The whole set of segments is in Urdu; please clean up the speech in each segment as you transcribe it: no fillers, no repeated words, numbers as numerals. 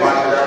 5,000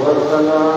والسلام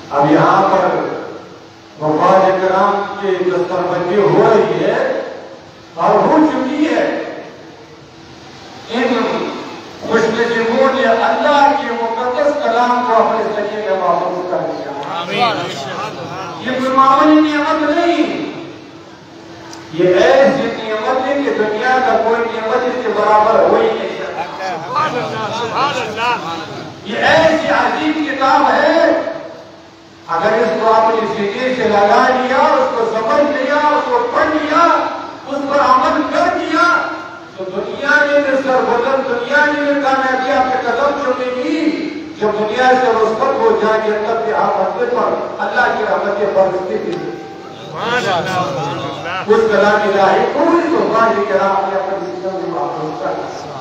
اب یہاں پر وفات کرام کی دستربندی ہو رہی ہے اور ہو چکی ہے. ان خوش نصیبوں نے اللہ کے مقدس کلام کو اپنے سجے میں محفوظ کر دیا. یہ کوئی معمولی نعمت نہیں، یہ ایسی نعمت ہے کہ دنیا کا کوئی نعمت اس کے برابر ہو ہی نہیں سکتا. یہ ایسی عظیم کتاب ہے، اگر اس کو اپنی سینے سے لگا لیا، اس کو سمجھ لیا، اس کو پڑھ لیا، اس پر عمل کر دیا، تو دنیا میں بھی سربلند، دنیا میں بھی کامیابی آپ کے قدم چلے گی. جب دنیا سے رخصت ہو جائے گی تب بھی آپ اپنے پر اللہ کی رحمتیں برستی تھی. اس کلام الہی پوری صحبت کرام نے اپنی سینے میں محفوظ کر دیا.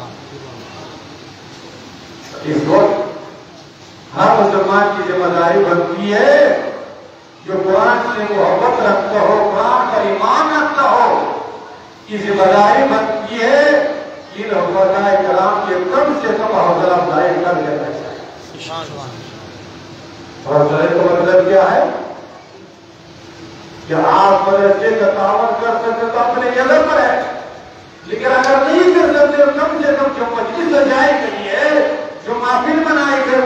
اس وقت ہر مسلمان کی ذمہ داری بنتی ہے جو قرآن سے محبت رکھتا ہو، قرآن پر ایمان رکھتا ہو، کی ذمہ داری بنتی ہے ان حفاظہ کرام کے کم سے کم حوصلہ افزائی کر لینا چاہیے. حوصلے کا مطلب کیا ہے کہ آپ مدرسے کا تعاون کر سکتے تو اپنے جگہ پر ہے، لیکن اگر نہیں کر سکتے تو کم سے کم جو مجلس سجائی گئی ہے، جو محفل بنائی گئی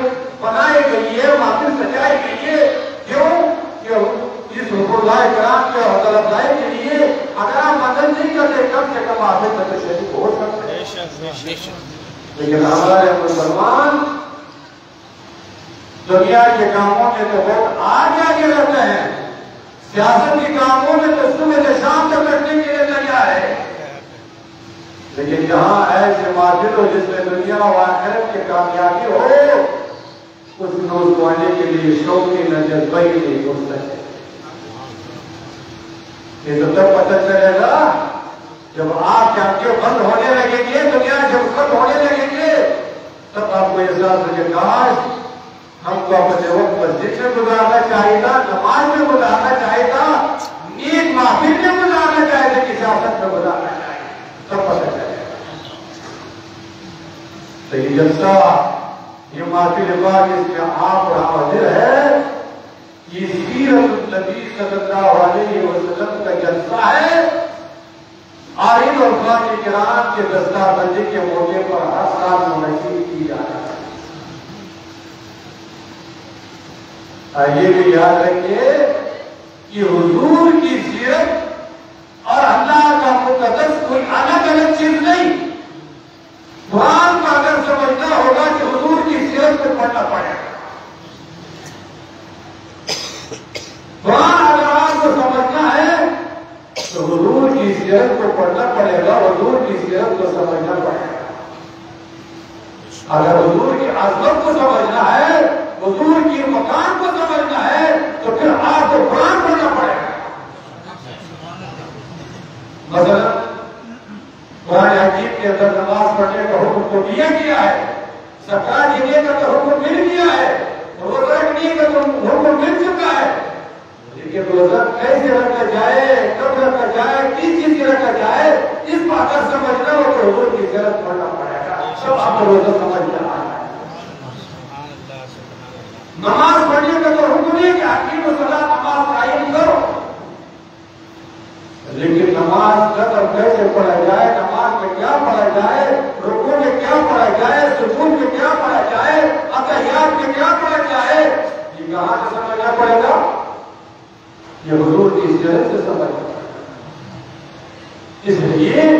دنیا کے کاموں میں تو بہت آگے آگے رہتے ہیں، سیاست کے کاموں میں تو صبح سے شام تک کرنے کے لیے تیار ہے، لیکن جہاں ایسے محفل ہو جس میں دنیا و آخرت کی کامیابی ہو، اس نوجوانے کے لیے شوقی نہ جذبہ ہی نہیں ہو سکے۔ یہ تو تب پتہ چلے گا جب آپ کے آنکھیں بند ہونے لگیں گے، دنیا جب ختم ہونے لگیں گے، تب آپ کو احساس ہوگا کاش ہم کو اپنے وقت مسجد میں گزارنا چاہیے تھا، نماز میں گزارنا چاہیے تھا، نیک محفل میں گزارنا چاہیے تھا کہ سیاست میں گزارنا چاہیے، تب پتہ چلے گا۔ تو یہ جلسہ، یہ محفل پاک اس میں آپ اور حاضر ہے، یہ سیرت النبی صلی اللہ علیہ وسلم کا جلسہ ہے۔ عارف اور فاضل کرام کے دستار بندی کے موقع پر ہر سال منعقد کی جاتی ہے۔ یہ بھی یاد رکھیے کہ حضور کی سیرت اور اللہ کا مقدس کوئی الگ الگ چیز نہیں۔ قرآن کا اگر سمجھنا ہوگا کہ حضور کی سیرت کو پڑھنا پڑے گا، قرآن اگر آپ کو سمجھنا ہے تو حضور کی سیرت کو پڑھنا پڑے گا، حضور کی سیرت کو سمجھنا پڑے گا۔ اگر حضور کی عظمت کو سمجھنا ہے، حضور کی مقام کو سمجھنا ہے، تو پھر آپ کو قرآن پڑھنا پڑے گا۔ مثلا قرآن حکیم کے اندر نماز پڑھنے کا حکم تو دیا گیا ہے، زکات دینے کا تو حکم مل گیا ہے، روزہ رکھنے کا تو حکم مل چکا ہے، لیکن روزہ کیسے رکھا جائے، کب رکھا جائے، کس چیز سے رکھا جائے، اس بات کا سمجھنا ہو تو حضور کی سیرت پڑھنا پڑے گا، سب آپ کو روزہ سمجھنا ہے۔ نماز پڑھنے کا تو حکم ہے کہ اقیم الصلاۃ، نماز قائم کرو، لیکن نماز قدر کیسے پڑھا جائے، نماز میں کیا پڑھا جائے، رکوع میں کیا پڑھا جائے، سجود میں کیا پڑھا جائے، اتحیات میں کیا پڑھا جائے، یہ کہاں سے سمجھنا پڑے گا؟ یہ حضور کی سیرت سے سمجھنا پڑے گا۔ اس لیے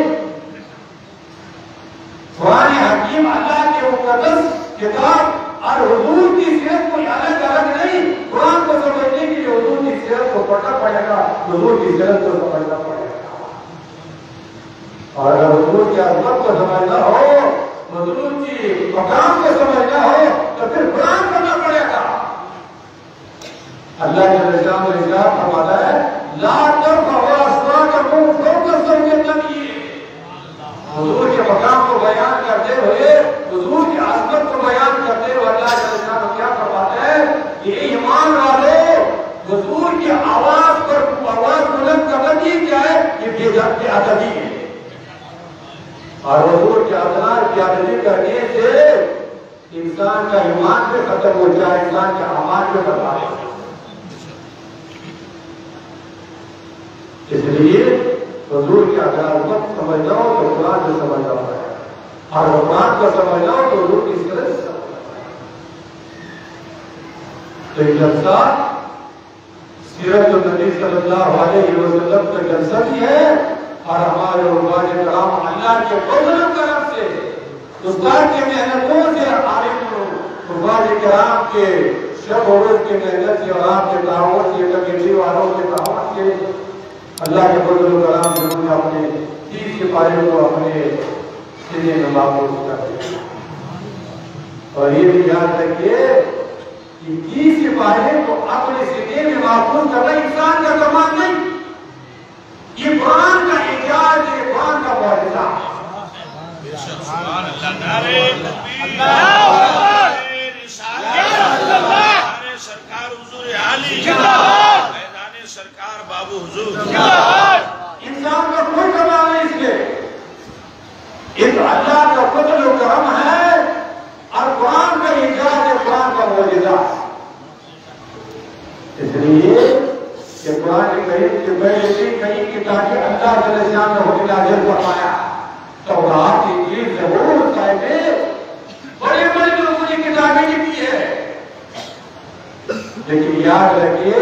قرآن حکیم اللہ کے مقدس کتاب اور حضور کی سیرت کوئی الگ الگ نہیں۔ قرآن کو سمجھنے کے لیے حضور کی سیرت کو پڑھنا پڑے گا، حضور کی سیرت کو سمجھنا پڑے گا، اور اگر حضور کی عظمت کو سمجھنا ہو، حضور کی مقام کو سمجھنا ہو تو پھر قرآن پڑھنا پڑے گا۔ اللہ جل شانہ ارشاد فرماتا ہے لا ترفعوا اصواتکم فوق صوت النبی۔ حضور کے مقام کو بیان کرتے ہوئے، حضور کی عظمت کو بیان کرتے ہوئے اللہ جل شانہ کیا فرماتا ہے کہ ایمان والو، حضور کی آواز پر آواز بلند کرنا یہ کیا ہے؟ یہ بے ادبی ہے، اور حضور کے اذان کی ادبی کرنے سے انسان کا ایمان بھی ختم ہو جائے، انسان کا امان بھی ختم ہو جائے۔ اس لیے حضور کی عظمت سمجھنا ہو تو قرآن سے سمجھنا پڑے گا، اور قرآن کو سمجھنا ہو تو حضور کی سیرت سے سمجھنا پڑے گا۔ تو یہ جلسہ سیرت النبی صلی اللہ علیہ وسلم کا جلسہ بھی ہے، اور ہمارے علماء کرام اللہ کے فضل و کرم سے، استاد کی محنتوں سے، عالم علماء کرام کے شب و روز کی محنت سے، اور آپ کے تعاون سے، کمیٹی والوں کے تعاون سے، اللہ کے فضل و کرم سے انہوں نے اپنے 30 سپاہیوں کو اپنے سینے میں محفوظ کر دیا۔ اور یہ بھی یاد رکھیے کہ 30 سپاہی کو اپنے سینے میں محفوظ کرنا انسان کا کمال نہیں، یہ قرآن کا اعجاز ہے، قرآن کا معجزہ۔ سرکار حضور عالی میدان سرکار بابو حضور، انسان کا کوئی کمال نہیں اس کے، ایک اللہ کا فضل و کرم ہے، اور قرآن کا اعجاز ہے، قرآن کا معجزہ۔ اس لیے کہ قرآن کریم کے پہلے بھی کئی کتابیں اللہ جل شانہ نے نازل فرمایا، تورات، انجیل، زبور، صحیفے، بڑے بڑے لوگوں نے کتابیں لکھی ہے، لیکن یاد رکھیے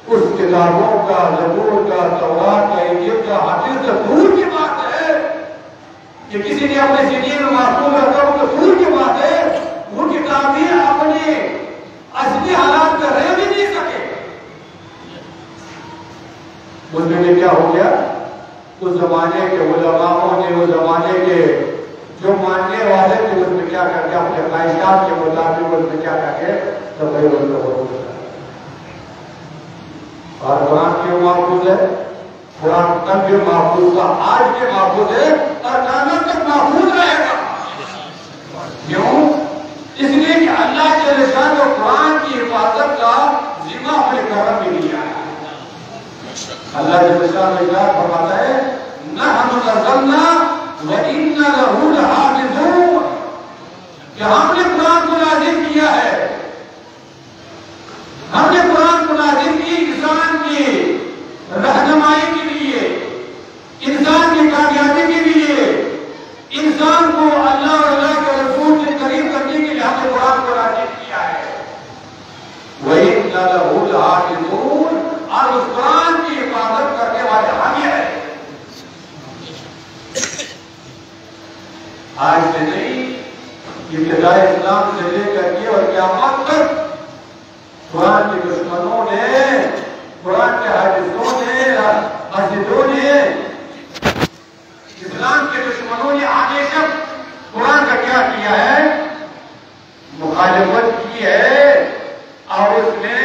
اس کتابوں کا، زبور کا، تورات کا، انجیل کا حافظ تو دور کی بات ہے کہ کسی نے اپنے سینے میں محفوظ رکھا، وہ تو دور کی بات ہے، وہ کتابیں اپنے اس زمانے کے علماءوں نے اس زمانے کے جو ماننے والے تھے اس میں کیا کر کے اپنے خواہشات کے مطابق اس میں کیا کر کے تغیر اور قرآن کیوں محفوظ ہے؟ قرآن تب بھی محفوظ تھا، آج کے محفوظ ہے اور قیامت تک محفوظ رہے گا۔ کیوں؟ اس لیے کہ اللہ کے رسالت و قرآن کی حفاظت کا ذمہ اپنے کرم میں لیا ہے۔ اللہ کے رسالت میں فرماتا ہے نحن نزلنا وَإِنَّ لَهُ لَحَافِظُونَ کہ ہم نے قرآن کو نازل کیا ہے، ہم نے قرآن کو نازل کی انسان کی رہنمائی کے لیے، انسان کی کامیابی کے لیے، انسان کو اللہ اور اللہ کے رسول سے قریب کرنے کے لیے ہم نے قرآن کو نازل کیا ہے۔ وَإِنَّ لَهُ لَحَافِظُونَ اور اس قرآن کی حفاظت کرنے والے ہم یہ ہیں۔ آج سے نہیں، ابتداء اسلام سے لے کر کے اور قیامت تک قرآن کے دشمنوں نے، قرآن کے حافظوں نے، مسجدوں نے، اسلام کے دشمنوں نے ہمیشہ قرآن کا کیا کیا ہے؟ مخالفت کی ہے اور اس نے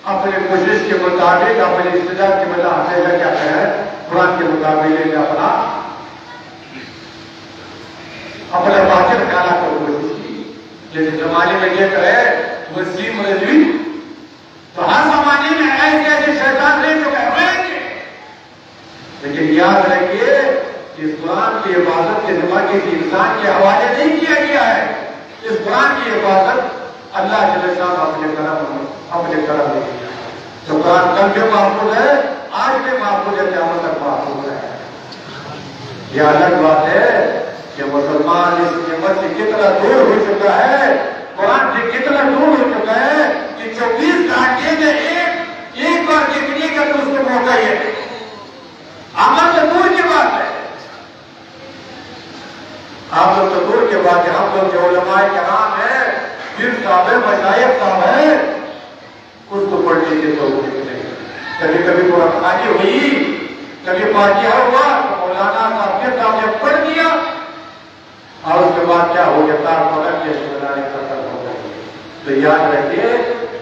اپنے کوشش کے مطابق، اپنے استعداد کے مطابق ہمیشہ کیا ہے؟ قرآن کے مطابق اپنا باطل نکالا کر کوشش کی۔ جیسے زمانے میں یہ کرے وسیم رضوی تو ہر زمانے میں ایسے ایسے شیطان رہے جو کہہ رہے تھے، لیکن یاد رکھیے کہ اس قرآن کی حفاظت کے ذمہ کسی انسان کے حوالے نہیں کیا گیا ہے۔ اس قرآن کی حفاظت اللہ جل شانہ اپنے کرم میں کیا ہے۔ تو قرآن کل بھی محفوظ ہے، آج بھی محفوظ ہے، قیامت تک محفوظ ہے۔ یہ الگ بات ہے کہ مسلمان اس نعمت سے کتنا دور ہو چکا ہے، قرآن سے کتنا دور ہو چکا ہے کہ 24 گھنٹے میں ایک بار دیکھنے کا تو اس کو موقع ہی ہے۔ عمل تو دور کی بات ہے، آپ لوگ تو دور کے بات ہے، ہم لوگ جو علماء کرام ہیں، پھر صاحب ہے، مشائخ صاحب ہے، اس کو پڑھنے کے تو نہیں۔ کبھی کبھی قرآن خوانی ہوئی، کبھی فاتحہ ہوا تو مولانا صاحب نے پڑھ دیا اور اس کے بعد کیا ہو گیا؟ تار پکڑ کے سنانے ختم ہو گئی۔ تو یاد رکھیے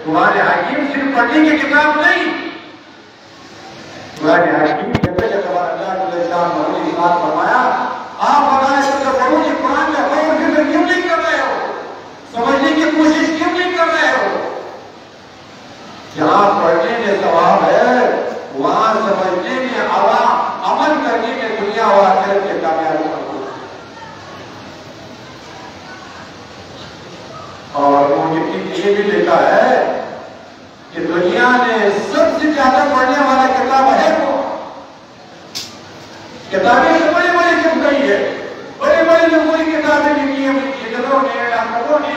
قرآن حکیم صرف پڑھنے کی کتاب نہیں، قرآن حکیم جیسے کہ اللہ علیہ السلام نے بات فرمایا، آپ بتائیں تو پڑھو کہ قرآن کا غور و فکر کیوں نہیں کر رہے ہو، سمجھنے کی کوشش کیوں نہیں کر رہے ہو؟ جہاں پڑھنے میں ثواب ہے وہاں سمجھنے میں، عمل کرنے میں دنیا اور آخرت کے کامیابی ہے۔ اور یہ بھی لکھا ہے کہ دنیا میں سب سے زیادہ پڑھنے والا کتاب ہے وہ کتابیں تو بڑی بڑی لکھ گئی ہے، بڑی بڑی لمبی کتابیں لکھی ہیں انجینئروں نے، ڈاکٹروں نے،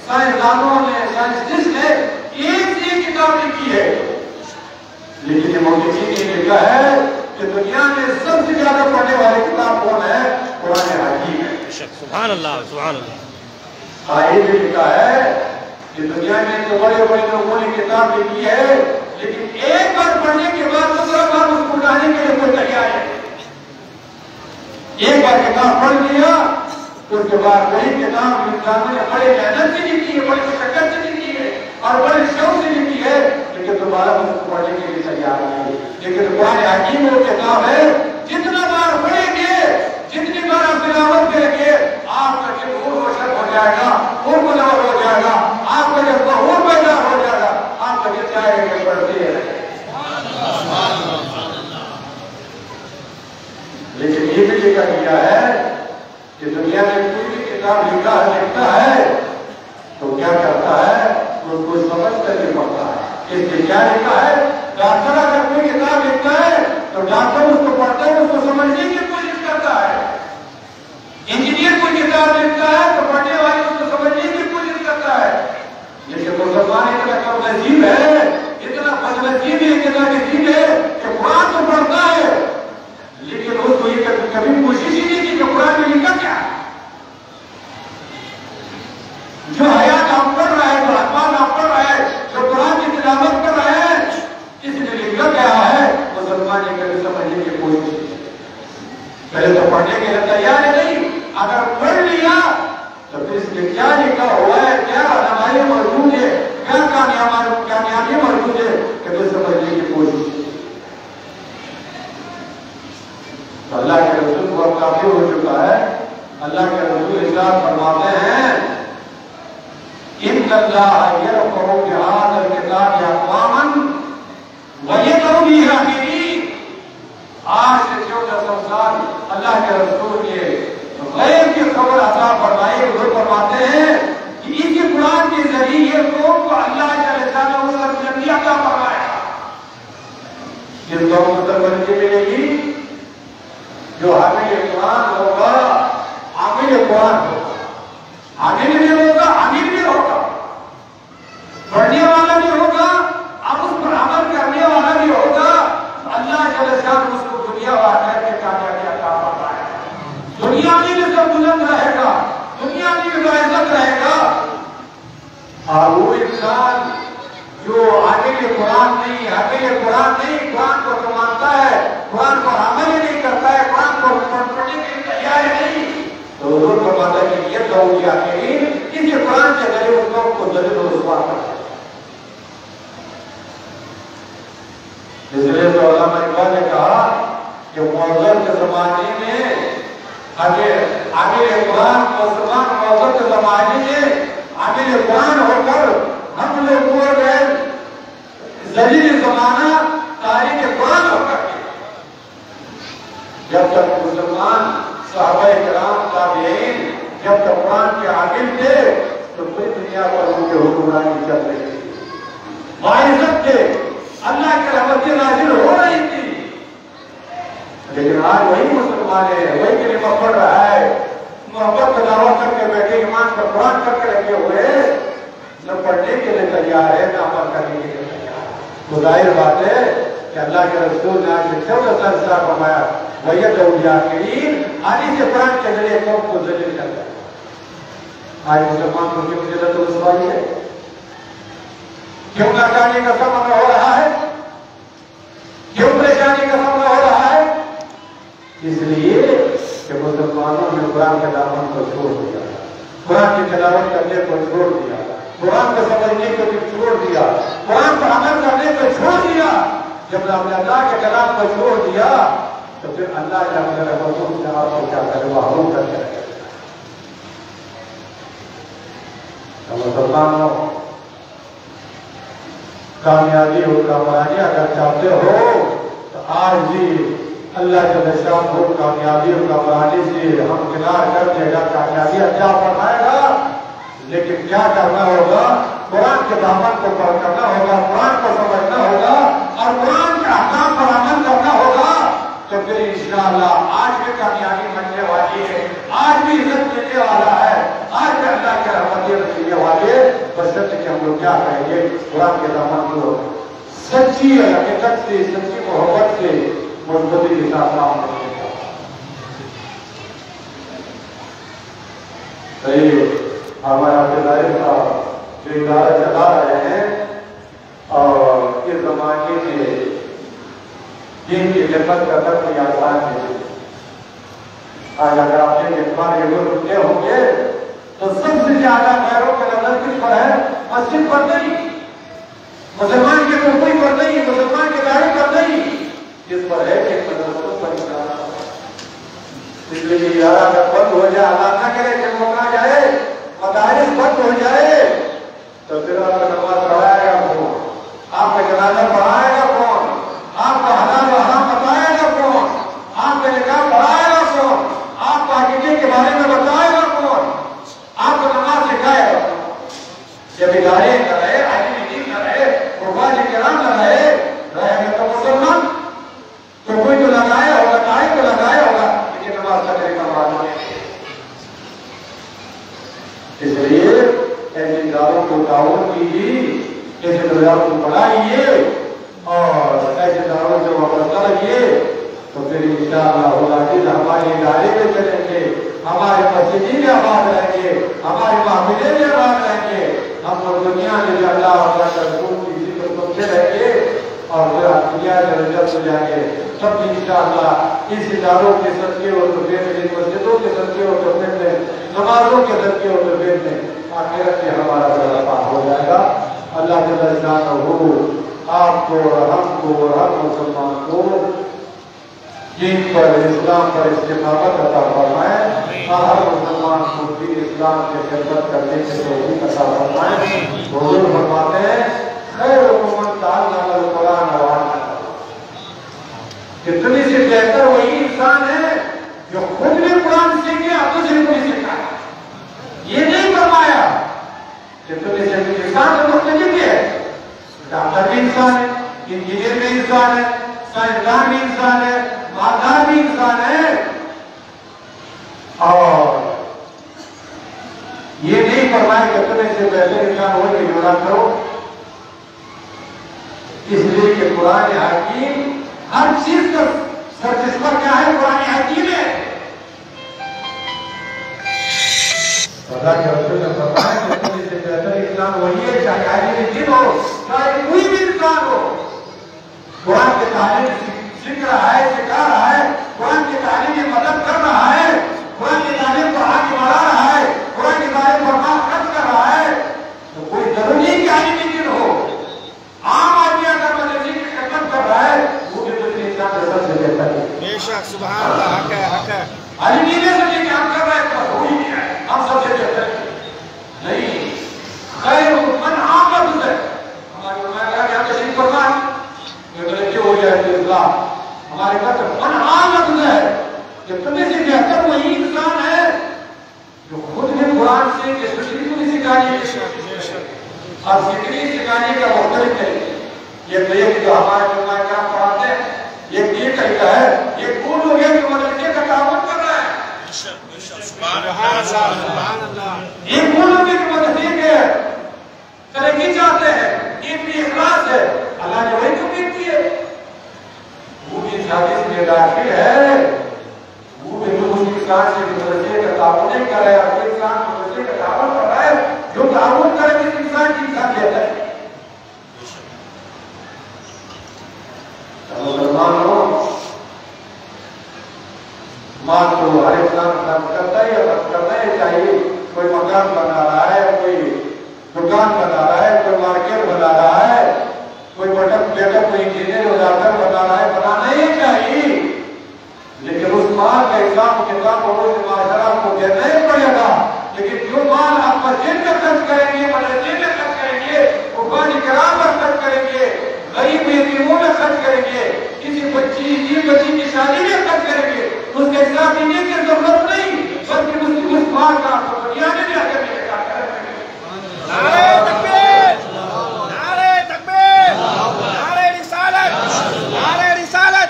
سائنسدانوں نے، سائنسٹسٹ نے، ایک سے ایک کتاب لکھی ہے، لیکن یہ موجودی نے لکھا ہے کہ دنیا میں سب سے زیادہ پڑھنے والی کتاب کون ہے؟ قرآن حکیم ہے۔ سبحان اللہ، سبحان اللہ۔ یہ بھی لکھا ہے کہ دنیا میں تو بڑے بڑے لوگوں نے کتاب لکھی ہے، لیکن ایک بار پڑھنے کے بعد دوسرا بار اس کو اٹھانے کے لیے کوئی تیار ہے۔ ایک بار کتاب پڑھ لیا اس کے بعد وہی کتاب انسانوں نے بڑے محنت سے لکھی ہے، بڑی مشقت سے لکھی ہے اور بڑے شوق سے لکھی ہے، لیکن دوبارہ اس کو پڑھنے کے لیے تیار نہیں ہے۔ لیکن قرآن حکیم وہ کتاب ہے جتنا بار پڑھیں گے، جتنی بار آپ تلاوت کریں گے، آپ کا دل اور روشن ہو جائے گا، اور منور ہو جائے گا، آپ کا جذبہ اور بیدار ہو جائے گا، آپ کا دل چاہے گا کہ پڑھتے ہیں۔ لیکن یہ بھی لکھا گیا ہے کہ دنیا میں کوئی بھی کتاب لکھتا ہے تو کیا کرتا ہے؟ اس کو سمجھ کر کے پڑھتا ہے۔ اس میں کیا لکھا ہے؟ ڈاکٹر اگر کوئی کتاب لکھتا ہے تو ڈاکٹر اس کو پڑھتا ہے، اس کو سمجھنے کی کوشش کرتا ہے۔ انجینئر کوئی کتاب لکھتا ہے تو پڑھنے والے اس کو سمجھنے کی کوشش کرتا ہے۔ لیکن مسلمان اتنا کم نصیب ہے، اتنا بد نصیب ہے، اتنا نصیب ہے کہ قرآن تو پڑھتا ہے لیکن اس کو یہ کبھی کوشش ہی نہیں کی کہ قرآن میں لکھا کیا ہے۔ جو حیات آپ پڑھ رہا ہے، جو اخبار آپ پڑھ رہا ہے، جو قرآن کی تلاوت کر رہا ہے، اس نے لکھا کیا ہے مسلمان یہ کبھی سمجھنے کی کوشش نہیں۔ پہلے تو پڑھنے کے لیے تیار ہے نہیں، اگر پڑھ لیا تو پھر اس میں کیا لکھا ہوا ہے، کیا رہنمائی موجود ہے، کیا کامیابی موجود ہے کہ وہ سمجھنے کی کوشش کی۔ تو اللہ کے رسول کو اب کافی ہو چکا ہے۔ اللہ کے رسول ارشاد فرماتے ہیں ان اللہ یرفع بہذا الکتاب اقواما ویذر به آخرین۔ آج سے 1400 سال اللہ کے رسول کے غیب کی خبر عطا فرمائی، وہ فرماتے ہیں کہ اسی قرآن کے ذریعے قوم کو اللہ جل شانہ سربلندی عطا فرمائے گا۔ جس قوم کو سربلندی ملے گی جو حامل قرآن ہوگا، عامل قرآن ہوگا، عامل بھی ہوگا، عامل بھی ہوگا، پڑھنے والا بھی ہوگا، اب اس پر عمل کرنے والا بھی ہوگا، اللہ جل شانہ اس کو دنیا و آخرت کے کامیابی عطا فرمائے گا۔ دنیا میں بھی سب بلند رہے گا، دنیا میں بھی باعزت رہے گا۔ اور وہ انسان جو حامل قرآن نہیں، قرآن کو تو مانتا ہے، قرآن پر عمل ہی نہیں کرتا ہے، قرآن کو پڑھنے کے لیے تیار نہیں، تو حضور فرماتا ہے کہ یہ قوم کے آخرین اسی قرآن کے ذریعے اس قوم کو ذلیل و رسوا کرتا ہے۔ اس لیے تو علامہ اقبال نے کہا کہ معذر کے زمانے میں عامل قرآن مسلمان معذر کے زمانے میں عامل قرآن ہو کر ہم لوگ ہو گئے ذلیل زمانہ تاریخ قرآن ہو کر کے۔ جب تک مسلمان صحابہ کرام تابعین جب تک قرآن کے عامل تھے تو پوری دنیا پر ان کے حکمرانی چل رہی تھی، باعزت تھے، اللہ کی رحمت نازل ہو رہی تھی۔ لیکن آج وہی مسلمان ہے، وہی کلمہ پڑھ رہا ہے، محبت کا دعویٰ کر کے بیٹھے، ایمان پر قرآن کر کے رکھے ہوئے، نہ پڑھنے کے لیے تیار ہے، نہ عمل کرنے کے لیے تیار ہے۔ تو ظاہر بات ہے کہ اللہ کے رسول نے آج سے 1400 سال فرمایا وَيَدْعُ الْآخِرِينَ، آج سے قرآن کے ذریعے قوم کو ذلیل کرتا ہے۔ آج مسلمان کو کیوں ذلت و رسوائی ہے؟ کیوں ناکامی کا سامنا ہو رہا ہے؟ کیوں پریشانی کا سامنا ہو رہا ہے؟ اس لیے کہ مسلمانوں نے قرآن کے دامن کو چھوڑ دیا، قرآن کی تلاوت کرنے کو چھوڑ دیا، قرآن کو سمجھنے کو چھوڑ دیا، قرآن پر عمل کرنے کو چھوڑ دیا۔ جب ہم نے اللہ کے کلام کو چھوڑ دیا تو پھر اللہ نے اپنے رحمتوں سے آپ کو کیا کرے محروم کر کے رکھے۔ مسلمانوں کامیابی ہو، کامیابی اگر چاہتے ہو تو آج بھی اللہ جل شانہ کامیابی اور کامیابی سے ہم کنار کر دے گا، کامیابی عطا فرمائے گا۔ لیکن کیا کرنا ہوگا؟ قرآن کے دامن کو پر کرنا ہوگا، قرآن کو سمجھنا ہوگا اور قرآن کے احکام پر عمل کرنا ہوگا، تو پھر انشاءاللہ آج بھی کامیابی ملنے والی ہے، آج بھی عزت ملنے والا ہے، آج بھی اللہ کے رحمتیں ملنے والے، بشرط کہ ہم لوگ کیا کہیں گے؟ قرآن کے دامن کو سچی حقیقت سے، سچی محبت سے مضبوطی کے ساتھ کام کرنے کا۔ صحیح ہمارے عبداللہ صاحب جو ادارہ چلا رہے ہیں اور اس زمانے میں دین کی خدمت کا درد بھی آسان ہے۔ آج اگر آپ نے اخبار یہ لوگ رکھتے ہوں گے تو سب سے زیادہ غیروں کے نظر کس پر ہے؟ مسجد پر نہیں، مسلمان کے ٹوپی پر نہیں، مسلمان کے داڑھی پر نہیں، جس پر ہے کہ مدرسوں پر ادارہ۔ اس لیے یہ ادارہ اگر بند ہو جائے، اللہ نہ کرے کہ روکا جائے، مدارس بند ہو جائے تو پھر آپ کا نماز پڑھائے گا کون؟ آپ کا جنازہ پڑھائے گا کون؟ آپ کا حلال و حرام بتائے گا کون؟ آپ کا نکاح پڑھائے گا کون؟ آپ کو عقیدے کے بارے میں بتائے گا کون؟ آپ کو نماز سکھائے گا کون؟ جب ادارے نہ رہے، عالم دین نہ رہے، قربان کرام نہ رہے گا تو مسلمان تو کوئی تو لگایا ہوگا، تاریخ تو لگایا ہوگا، لیکن نماز کا طریقہ معلوم نہیں۔ اس لیے ایسے اداروں کو تعاون کیجیے، ایسے اداروں کو بڑھائیے اور ایسے اداروں سے وابستہ رکھیے، تو پھر انشاءاللہ ہوگا کہ ہمارے ادارے میں چلیں گے، ہمارے مسجدیں میں آباد رہیں گے، ہمارے محفلیں میں آباد رہیں گے، ہم لوگ دنیا میں بھی اللہ اور اللہ کے رسول کی ذکر سنتے رہیں گے اور دنیا کے رجت ہو جائیں گے سب انشاءاللہ اس اداروں کے صدقے اور تربیت میں مسجدوں کے صدقے اور تربیت میں نمازوں کے صدقے اور تربیت میں آخرت میں ہمارا سرپا ہو جائے گا۔ اللہ جل جلالہ آپ کو اور ہم کو اور ہر مسلمان کو دین پر اسلام پر استقامت عطا فرمائے اور ہر مسلمان کو دین اسلام کے خدمت کرنے کے توفیق عطا فرمائے۔ حضور فرماتے ہیں خیرکم من تعلم القرآن وعلمہ، کہ تمہیں سے بہتر وہی انسان ہے جو خود بھی قرآن سیکھے اور دوسرے کو بھی سکھائے۔ یہ نہیں فرمایا کہ تمہیں سے انسان تو مختلف ہے، ڈاکٹر بھی انسان ہے، انجینئر بھی انسان ہے، سائنسدان بھی انسان ہے، مالدار بھی انسان ہے، اور یہ نہیں فرمایا کہ تمہیں سے بہتر انسان ہو کے جوڑا کرو، اس لیے کہ قرآن حکیم ہر چیز کا سرچشمہ کیا ہے؟ قرآن حکیم ہے۔ اللہ کے رسول نے فرمایا کہ تمہیں سے بہتر انسان وہی ہے چاہے عالم دین ہو چاہے کوئی بھی انسان ہو، قرآن کی تعلیم سیکھ رہا ہے، سکھا رہا ہے، قرآن کی تعلیم کی مدد کر رہا ہے، قرآن کی تعلیم کو آگے بڑھا رہا ہے، قرآن کی تعلیم پر مال خرچ کر رہا ہے، تو کوئی ضروری نہیں کہ عالم دین ہو، عام آدمی اگر مدرسے کی خدمت کر رہا ہے وہ بھی دوسرے انسان سے سب سے بہتر ہے۔ بے شک سبحان اللہ، حق ہے حق ہے۔ عالم دین سے کہ ہم کر رہے ہیں تو وہی نہیں ہے، ہم سب سے بہتر ہے نہیں۔ خیر من عامل ہے، ہماری علماء کہا کہ ہم تشریف فرمائیں یہ بلکہ ہو جائے تو اصلاح ہمارے پاس من عامل ہے کہ تمہیں سے بہتر وہی انسان ہے جو خود بھی قرآن سے کہ دوسری کو بھی سکھانے اور سکھنے سکھانے کا مختلف ہے۔ یہ تو ایک جو ہمارے علماء کرام پڑھاتے ہیں، ایک یہ کہتا ہے یہ وہ لوگ ہیں جو مدرسے کا تعاون کر رہے ہیں، سبحان اللہ۔ یہ وہ لوگ ہیں جو مدرسے کے ترقی چاہتے ہیں، ان کی اخلاص ہے، اللہ نے وہی توفیق دی ہے۔ وہ بھی حدیث میں داخل ہے، وہ بھی اس انسان سے مدرسے کا تعاون نہیں کر رہا ہے، اور انسان مدرسے کا تعاون کر رہا ہے جو تعاون کرے جس انسان کی انسانیت ہے۔ مسلمانوں مال تو ہر انسان خرچ کرتا ہے، خرچ کرنا ہی چاہیے۔ کوئی مکان بنا رہا ہے، کوئی دکان بنا رہا ہے، کوئی مارکیٹ بنا رہا ہے، کوئی کوئی انجینئر ہو جاتا ہے بنا رہا ہے، بنانا ہی چاہیے، لیکن اس مال کا حساب کتاب اور اس معاشرہ کو دینا ہی پڑے گا۔ لیکن جو مال آپ مسجد میں خرچ کریں گے، مدرسے میں خرچ کریں گے، قربانی کرام پر خرچ کریں گے، غریب یتیموں میں خرچ کریں گے، کسی بچی کی شادی میں خرچ کریں گے، اس کے حساب دینے کی ضرورت نہیں، بلکہ اس مال کا آپ کو دنیا میں بھی آگے ملے گا۔ نعرہ تکبیر، نعرہ تکبیر، نعرہ رسالت، نعرہ رسالت،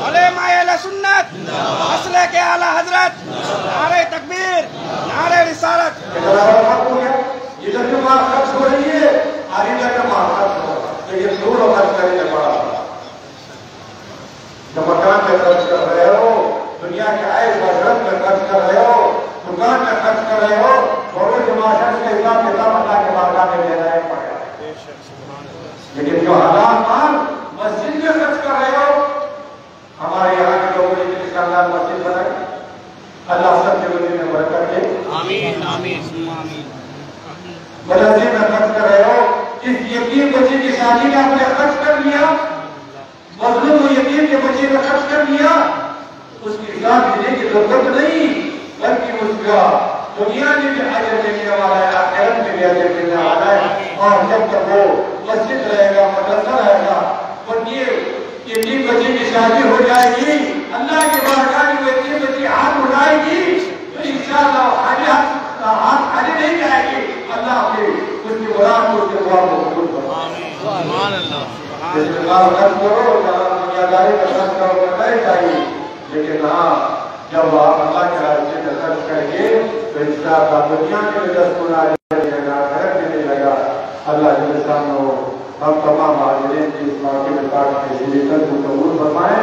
علماء اہل سنت، مسلک اعلی حضرت، نعرہ تکبیر، نعرہ رسالت۔ ادھر جو مال خرچ ہو رہی ہے اور ادھر جو مال خرچ ہو رہا ہے، لیکن دونوں خرچ کرنے پڑا۔ جب مکان میں خرچ کر رہے ہو، دنیا کے عائد بشرت میں خرچ کر رہے ہو، دکان میں خرچ کر رہے ہو، اور اس معاشرے کے حساب کتاب اللہ کے بارگاہ میں دینا ہے پڑے گا۔ لیکن جو حلال مال مسجد میں خرچ کر رہے ہو، ہمارے یہاں کے لوگوں نے اس کا اللہ مسجد بنائی، اللہ سب کے روزی میں برکت دے، آمین آمین آمین۔ مدرسے میں خرچ کر رہے ہو، اس یتیم بچے کی شادی میں آپ نے خرچ کر لیا، مظلوم و یتیم کے بچے میں خرچ کر لیا، اس کی حساب دینے کی ضرورت نہیں، بلکہ اس کا دنیا میں بھی اجر ملنے والا ہے، آخرت میں بھی اجر ملنے والا ہے۔ اور جب تک وہ مسجد رہے گا، مدرسہ رہے گا، اور یہ یتیم بچے کی شادی ہو جائے گی، اللہ کے بارگاہ میں وہ یتیم بچی ہاتھ اٹھائے گی تو انشاءاللہ ہاتھ خالی نہیں جائے گی، اللہ اپنی اس کی مراد کو، اس کے دعا کو قبول فرمائے۔ سبحان اللہ۔ جس میں خرچ کرو، جہاں دنیا داری کا خرچ کرو کرنا ہی چاہیے، لیکن ہاں جب آپ اللہ کے راستے میں خرچ کریں گے تو انشاءاللہ دنیا کے بھی 10 گنا ملے گا، آخرت میں ملے گا۔ اللہ جل شانہ ہم تمام حاضرین کی اس موقع میں پاک کے ذکر کو قبول فرمائے۔